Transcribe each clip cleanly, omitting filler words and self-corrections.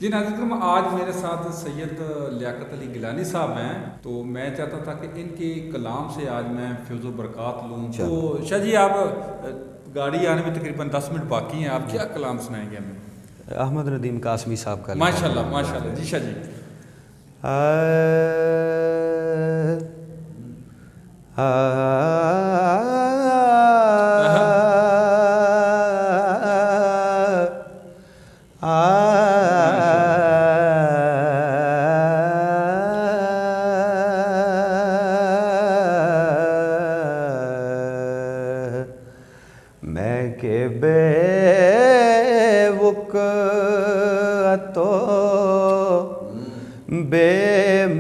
जी नाज़रीन, आज मेरे साथ सैयद लियाकत अली गिलानी साहब हैं, तो मैं चाहता था कि इनके कलाम से आज मैं फ़ैज़ बरक़ात लूँ। तो शाह जी, आप गाड़ी आने में तकरीबन 10 मिनट बाकी हैं, आप क्या कलाम सुनाएंगे हमें? अहमद नदीम कासमी साहब का। माशाल्लाह माशाल्लाह जी। शाह जी मैं के बेवुक तो बेमाया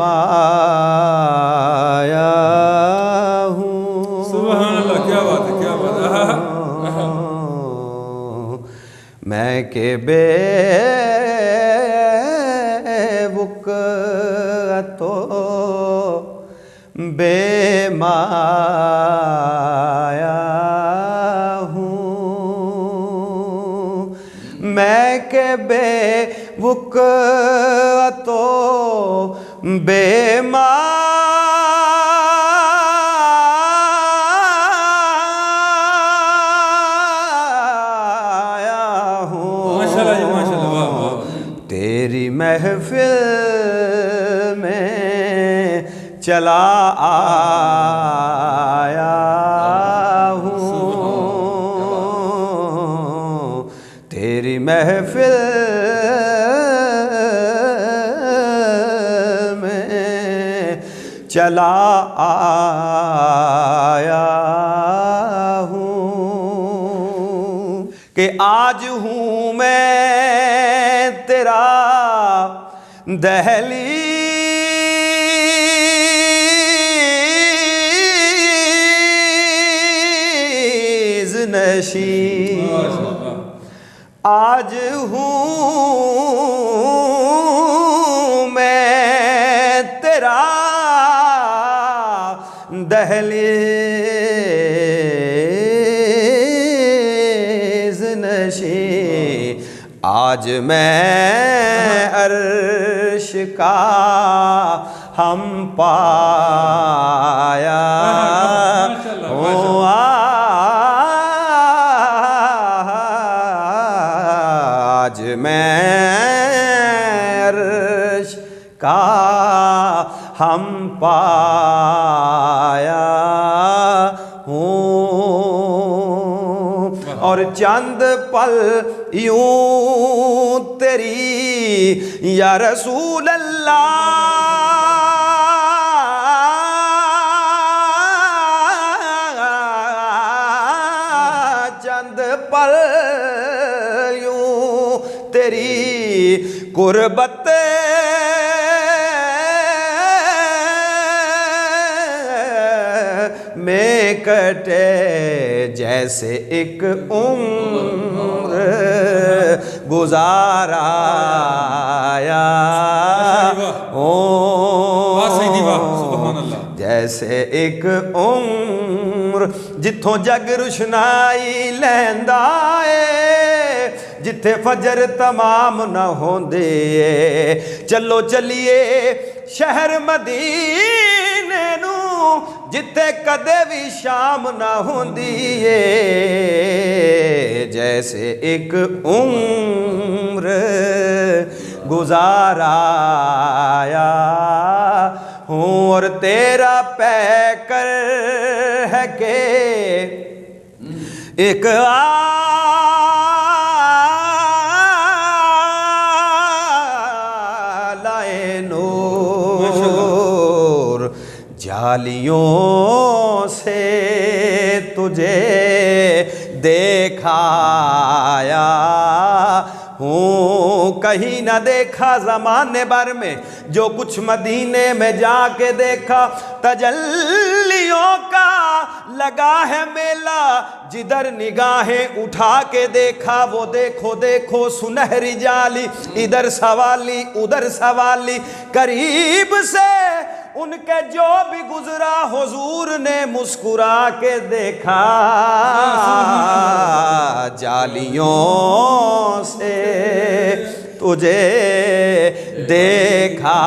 हूँ। सुभान अल्लाह, क्या बात है, क्या बात है। मैं के बेवुक तो बेमाया हूँ। मैं के बेवुक तो बेमाया हूँ। माशाल्लाह जी माशाल्लाह, वाह वाह। तेरी महफिल में चला आया हूँ। तेरी महफिल में चला आया हूँ कि आज हूँ मैं तेरा दहलीज नशीं। आज हूँ मैं तेरा दहलीज नशीं। आज मैं अर्श का हम पाया हूँ। आज मैं अर्श का हम पाया हूँ। और चंद पल यूं तेरी या रसूल अल्लाह चंद पल यूं तेरी कुर्बत में कटे जैसे एक उम्र गुजाराया हो। जैसे एक उम्र जिथों जग रुशनाई लैंदा है, जिथे फजर तमाम न होंदे। चलो चलिए शहर मदीने नू, जिथे कदे भी शाम ना होंदी है। जैसे एक उम्र गुजाराया हूँ। और तेरा पैकर है के एक आलाए नूर जालियों से तुझे देखाया हूँ। कहीं ना देखा ज़माने भर में जो कुछ मदीने में जाके देखा। तजल्लियों का लगा है मेला, जिधर निगाहें उठा के देखा वो देखो देखो सुनहरी जाली। इधर सवाली उधर सवाली, करीब से उनके जो भी गुजरा हुजूर ने मुस्कुरा के देखा। जालियों से तुझे देखाया।